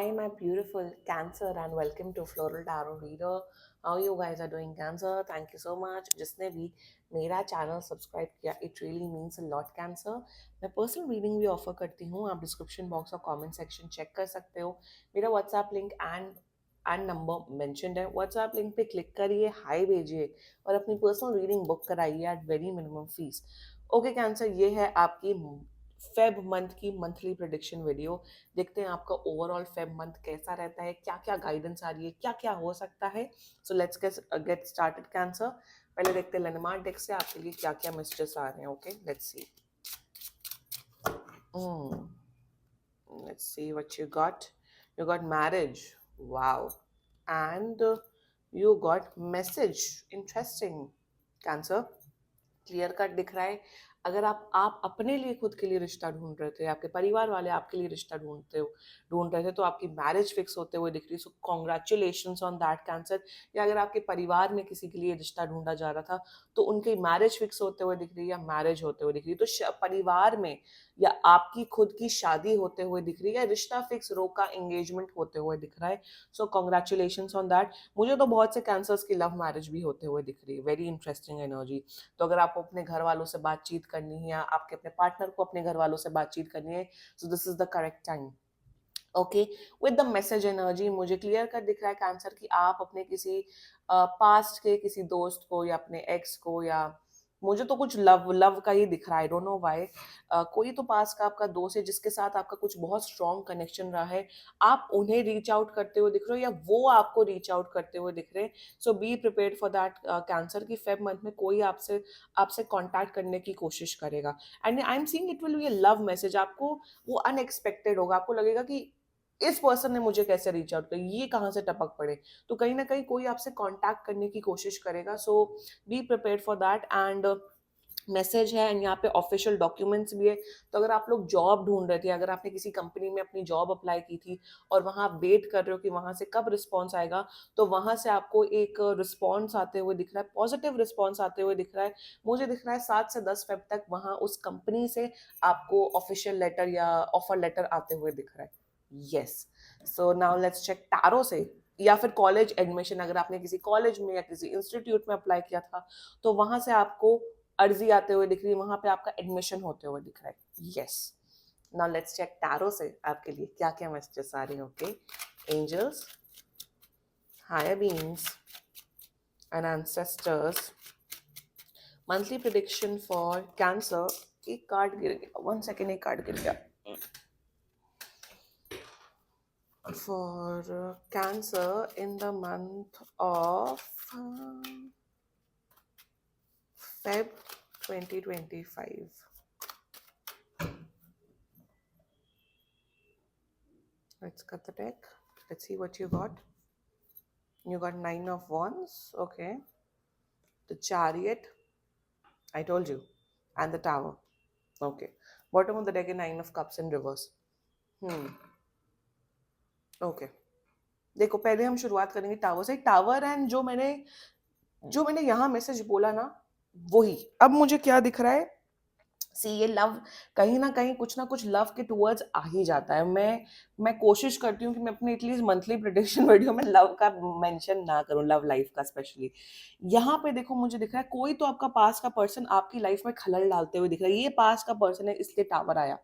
Hi, my beautiful Cancer, and welcome to Floral Tarot Reader. How you guys are doing, Cancer? Thank you so much. जिसने भी मेरा channel subscribe किया, it really means a lot, Cancer. मैं personal reading भी offer करती हूँ. आप description box और कमेंट सेक्शन चेक कर सकते हो. मेरा WhatsApp link and number mentioned है. व्हाट्सएप लिंक पे क्लिक करिए, हाई भेजिए और अपनी पर्सनल रीडिंग बुक कराइए at very minimum fee. Okay Cancer, ये है आपकी फेब मंथ की मंथली प्रिडिक्शन वीडियो. देखते हैं आपका ओवरऑल फेब मंथ कैसा रहता है, क्या क्या गाइडेंस आ रही है, क्या क्या हो सकता है. So let's get started cancer. पहले देखते हैं लेनमार्क डेक से आपके लिए क्या क्या मैसेजेस आ रहे हैं. Okay, let's see. Let's see what you got. You got marriage. Wow. And you got message. Interesting. Cancer. Clear cut दिख रहा है. अगर आप अपने लिए खुद के लिए रिश्ता ढूंढ रहे थे, आपके परिवार वाले आपके लिए रिश्ता ढूंढ रहे थे, तो आपकी मैरिज फिक्स होते हुए दिख रही है. सो कॉन्ग्रेचुलेशंस ऑन दैट कैंसर. या अगर आपके परिवार में किसी के लिए रिश्ता ढूंढा जा रहा था, तो उनकी मैरिज फिक्स होते हुए दिख रही है या मैरिज होते हुए दिख रही है. तो परिवार में या आपकी खुद की शादी होते हुए दिख रही है, या रिश्ता फिक्स रोका एंगेजमेंट होते हुए दिख रहा है. सो कॉन्ग्रेचुलेशंस ऑन दैट. मुझे तो बहुत से कैंसर्स की लव मैरिज भी होते हुए दिख रही है. Very interesting energy. तो अगर आपको अपने घर वालों से बातचीत करनी है या आपके अपने पार्टनर को अपने घर वालों से बातचीत करनी है, so this is the correct time. Okay, with the message energy मुझे क्लियर कर दिख रहा है कैंसर कि आप अपने किसी पास्ट के किसी दोस्त को या अपने एक्स को, या मुझे तो कुछ लव लव का ही दिख रहा है. I don't know why. कोई तो पास का आपका दोस्त है जिसके साथ आपका कुछ बहुत स्ट्रॉन्ग कनेक्शन रहा है. आप उन्हें रीच आउट करते हुए दिख रहे हो या वो आपको रीच आउट करते हुए दिख रहे हैं. So be prepared for that cancer की फेब मंथ में कोई आपसे आपसे कांटेक्ट करने की कोशिश करेगा. And I am seeing it will be a love message. आपको वो अनएक्सपेक्टेड होगा. आपको लगेगा कि इस पर्सन ने मुझे कैसे रीच आउट किया, ये कहाँ से टपक पड़े. तो कहीं ना कहीं कोई आपसे कांटेक्ट करने की कोशिश करेगा. So be prepared for that. And message है एंड यहाँ पे ऑफिशियल डॉक्यूमेंट्स भी है. तो अगर आप लोग जॉब ढूंढ रहे थे, अगर आपने किसी कंपनी में अपनी जॉब अप्लाई की थी और वहां आप वेट कर रहे हो कि वहां से कब रिस्पॉन्स आएगा, तो वहां से आपको एक रिस्पॉन्स आते हुए दिख रहा है, पॉजिटिव रिस्पॉन्स आते हुए दिख रहा है. मुझे दिख रहा है 7 से 10 फेब तक वहां उस कंपनी से आपको ऑफिशियल लेटर या ऑफर लेटर आते हुए दिख रहा है. Yes. So now let's check tarot से. या फिर कॉलेज एडमिशन, अगर आपने किसी कॉलेज में या किसी इंस्टीट्यूट में अप्लाई किया था, तो वहां से आपको अर्जी आते हुए दिख रही है, वहां पे आपका एडमिशन होते हुए दिख रहा है. Yes. Now let's check tarot से आपके लिए क्या क्या मैसेजेस आ रहे हैं. Okay, angels, higher beings and ancestors. Monthly prediction for Cancer. एक कार्ड गिर गया, 1 सेकेंड, एक कार्ड गिर गया. For Cancer in the month of Feb 2025. Let's cut the deck. Let's see what you got. You got 9 of Wands. Okay. The Chariot. I told you. And the Tower. Okay. Bottom of the deck is 9 of Cups in reverse. Okay. देखो, पहले हम शुरुआत करेंगे tower से. Tower and जो मैंने यहाँ message बोला ना, वही अब मुझे क्या दिख रहा है. सी, ये लव कहीं ना कुछ लव के टूवर्ड्स आ ही जाता है. मैं कोशिश करती हूँ कि मैं अपनी एटलीस्ट मंथली प्रेडिक्शन वीडियो में लव का मेंशन ना करूँ, लव लाइफ का स्पेशली. यहाँ पे देखो, मुझे दिख रहा है कोई तो आपका पास का पर्सन आपकी लाइफ में खलल डालते हुए दिख रहा है. ये पास का पर्सन है, इसलिए टावर आया.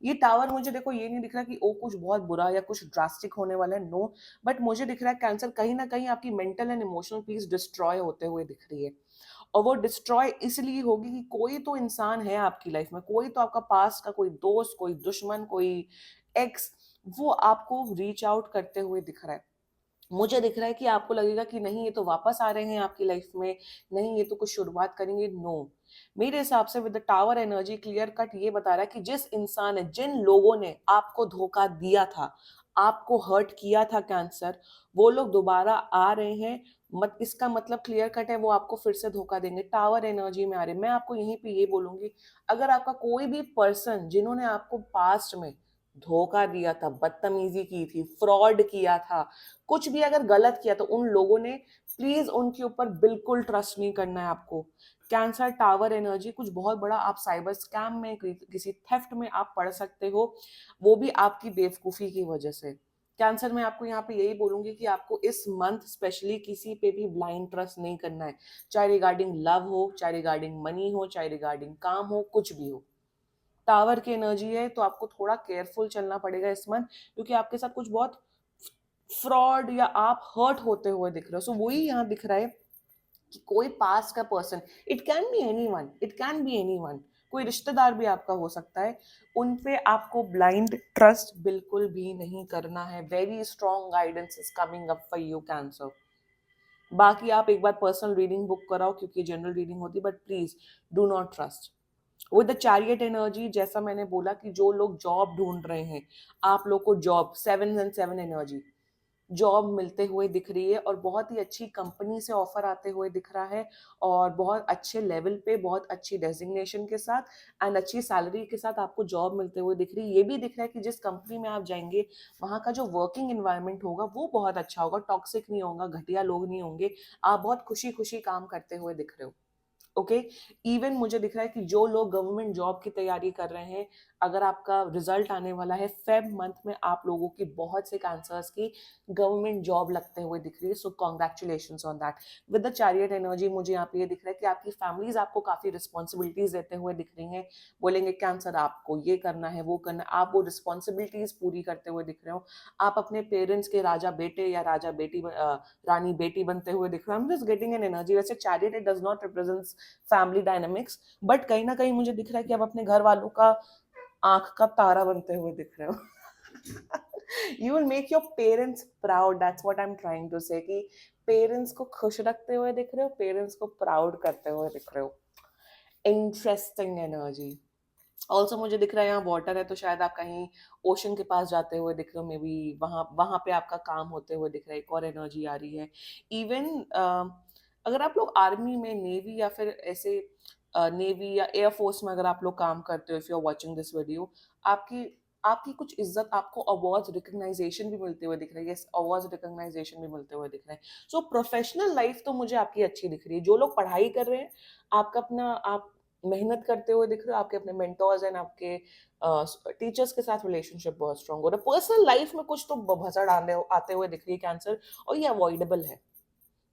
ये टावर मुझे देखो, ये नहीं दिख रहा कि ओ कुछ बहुत बुरा या कुछ ड्रास्टिक होने वाला है. नो. बट मुझे दिख रहा है कैंसर कहीं ना कहीं आपकी mental and emotional peace destroy होते हुए दिख रही है. और वो डिस्ट्रॉय इसलिए होगी कि कोई तो इंसान है आपकी लाइफ में, कोई तो आपका पास का कोई दोस्त, कोई दुश्मन, कोई एक्स, वो आपको रीच आउट करते हुए दिख रहा है. मुझे दिख रहा है कि आपको लगेगा कि नहीं, ये तो वापस आ रहे हैं आपकी लाइफ में, नहीं ये तो कुछ शुरुआत करेंगे. नो. मेरे हिसाब से with the tower energy clear cut ये बता रहा है कि जिस इंसान ने, जिन लोगों ने आपको धोखा दिया था, आपको हर्ट किया था कैंसर, वो लोग दोबारा आ रहे हैं. इसका मतलब क्लियर कट है, वो आपको फिर से धोखा देंगे. टावर एनर्जी में आ रहे हैं. मैं आपको यहीं पे ये बोलूंगी, अगर आपका कोई भी पर्सन जिन्होंने आपको पास्ट में धोखा दिया था, बदतमीजी की थी, फ्रॉड किया था, कुछ भी अगर गलत किया, तो उन लोगों ने, प्लीज उनके ऊपर बिल्कुल ट्रस्ट नहीं करना है आपको. कैंसर टावर एनर्जी कुछ बहुत बड़ा आप साइबर स्कैम में, किसी थेफ्ट में आप पड़ सकते हो, वो भी आपकी बेवकूफी की वजह से. कैंसर में आपको यहाँ पे यही बोलूंगी कि आपको इस मंथ स्पेशली किसी पे भी ब्लाइंड ट्रस्ट नहीं करना है, चाहे रिगार्डिंग लव हो, चाहे रिगार्डिंग मनी हो, चाहे रिगार्डिंग काम हो, कुछ भी हो। टावर की एनर्जी है तो आपको थोड़ा केयरफुल चलना पड़ेगा इस मंथ, क्योंकि आपके साथ कुछ बहुत फ्रॉड या आप हर्ट होते हुए दिख रहे हो। सो वही यहाँ दिख रहा है कि कोई पास का person, it can be anyone, it can be anyone, कोई रिश्तेदार भी आपका हो सकता है, उन पे आपको ब्लाइंड ट्रस्ट बिल्कुल भी नहीं करना है। Very strong guidance is coming up for you cancer. बाकी आप एक बार पर्सनल रीडिंग बुक कराओ, क्योंकि जनरल रीडिंग होती है, but please do not trust with the chariot energy. जैसा मैंने बोला कि जो लोग जॉब ढूंढ रहे हैं, आप लोग को जॉब 7 and 7 एनर्जी, जॉब मिलते हुए दिख रही है, और बहुत ही अच्छी कंपनी से ऑफर आते हुए दिख रहा है, और बहुत अच्छे लेवल पे, बहुत अच्छी डेजिग्नेशन के साथ एंड अच्छी सैलरी के साथ आपको जॉब मिलते हुए दिख रही है। ये भी दिख रहा है कि जिस कंपनी में आप जाएंगे, वहाँ का जो वर्किंग एनवायरनमेंट होगा वो बहुत अच्छा होगा, टॉक्सिक नहीं होगा, घटिया लोग नहीं होंगे, आप बहुत खुशी खुशी काम करते हुए दिख रहे हो। ओके। इवन मुझे दिख रहा है कि जो लोग गवर्नमेंट जॉब की तैयारी कर रहे हैं, अगर आपका रिजल्ट आने वाला है फेब मंथ में, आप लोगों की बहुत से कैंसर्स की गवर्नमेंट जॉब लगते हुए दिख रही है। So congratulation on that. With the chariot energy मुझे यहाँ पे ये दिख रहा है कि आपकी फैमिलीज आपको काफी रिस्पॉन्सिबिलिटीज देते हुए दिख रही हैं। बोलेंगे कैंसर आपको ये करना है, वो करना है, आप वो रिस्पॉन्सिबिलिटीज पूरी करते हुए दिख रहे हो। आप अपने पेरेंट्स के राजा बेटे या राजा बेटी रानी बेटी बनते हुए दिख रहे हो। I am just getting an energy. वैसे chariot it does not represent family dynamics, but कहीं ना कहीं मुझे दिख रहा है कि आप अपने घर वालों का आंख का तारा बनते हुए दिख रहे हो। You will make your parents proud, that's what I am trying to say, कि पेरेंट्स को खुश रखते हुए दिख रहे हो, पेरेंट्स को प्राउड करते हुए दिख रहे हो। Interesting energy. ऑल्सो मुझे दिख रहा है यहाँ वाटर है, तो शायद आप कहीं ओशन के पास जाते हुए दिख रहे हो, मे बी वहां वहां पे आपका काम होते हुए दिख रहा है। एक और एनर्जी आ रही है। इवन अगर आप लोग आर्मी में, नेवी या फिर ऐसे नेवी या एयरफोर्स में अगर आप लोग काम करते हो, if you are watching this video, आपकी आपकी कुछ इज्जत, आपको अवार्ड रिकग्नाइजेशन भी मिलते हुए दिख रही है। यस, अवार्ड रिकग्नाइजेशन भी मिलते हुए दिख रहे हैं। सो प्रोफेशनल लाइफ तो मुझे आपकी अच्छी दिख रही है। जो लोग पढ़ाई कर रहे हैं, आपका अपना आप मेहनत करते हुए दिख रहे हो, आपके अपने मेंटोर्स एंड आपके टीचर्स के साथ रिलेशनशिप बहुत स्ट्रांग हो रहा है। पर्सनल लाइफ में कुछ तो भसड़ आते हुए दिख रही है कैंसर, और ये अवॉइडेबल है।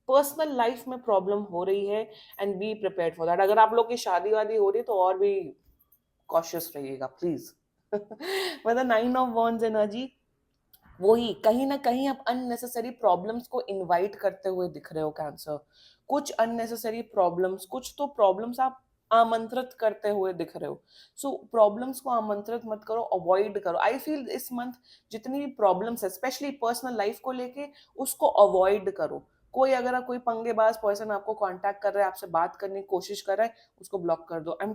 पर्सनल लाइफ में प्रॉब्लम हो रही है, and B prepared for that. अगर आप लोग की शादी वादी हो रही है तो और भी कॉशियस रहिएगा प्लीज। मतलब 9 of Wands एनर्जी, वही कहीं ना कहीं आप अननेसेसरी प्रॉब्लम्स को इनवाइट करते हुए दिख रहे हो कैंसर। कुछ अननेसेसरी प्रॉब्लम्स, कुछ तो प्रॉब्लम्स आप आमंत्रित करते हुए दिख रहे हो। सो प्रॉब्लम्स को आमंत्रित मत करो, अवॉइड करो। आई फील इस मंथ जितनी भी प्रॉब्लम्स है, स्पेशली पर्सनल लाइफ को लेके, उसको अवॉइड करो। कोई अगर कोई पंगेबाज पर्सन आपको कांटेक्ट कर रहा है, आपसे बात करने की कोशिश कर रहा है, उसको ब्लॉक कर दो। आई एम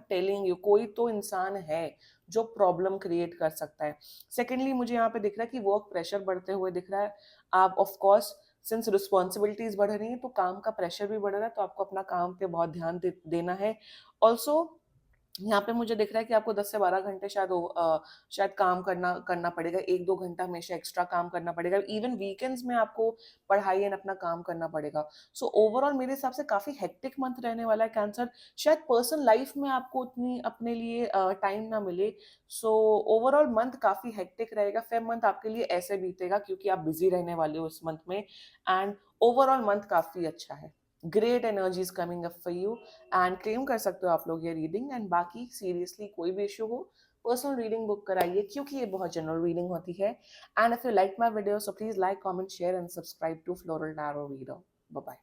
टेलिंग यू, कोई तो इंसान है जो प्रॉब्लम क्रिएट कर सकता है। सेकेंडली मुझे यहाँ पे दिख रहा है कि वर्क प्रेशर बढ़ते हुए दिख रहा है। आप ऑफ कोर्स, सिंस रिस्पॉन्सिबिलिटीज बढ़ रही हैं, तो काम का प्रेशर भी बढ़ रहा है, तो आपको अपना काम पे बहुत ध्यान देना है। ऑल्सो यहाँ पे मुझे दिख रहा है कि आपको 10 से 12 घंटे शायद काम करना करना पड़ेगा, 1-2 घंटा हमेशा एक्स्ट्रा काम करना पड़ेगा। इवन वीकेंड्स में आपको पढ़ाई एंड अपना काम करना पड़ेगा। सो ओवरऑल मेरे हिसाब से काफी हेक्टिक मंथ रहने वाला है कैंसर। शायद पर्सनल लाइफ में आपको उतनी अपने लिए टाइम ना मिले। सो ओवरऑल मंथ काफी हेक्टिक रहेगा। फेब मंथ आपके लिए ऐसे बीतेगा क्योंकि आप बिजी रहने वाले हो इस मंथ में, एंड ओवरऑल मंथ काफी अच्छा है। Great energy is coming up for you, and claim कर सकते हो आप लोग ये रीडिंग। एंड बाकी सीरियसली कोई भी इशू हो, पर्सनल रीडिंग बुक कराइए, क्योंकि ये बहुत जनरल रीडिंग होती है। And if you like my video, so please like, comment, share and subscribe to Floral Tarot Reader. Bye bye.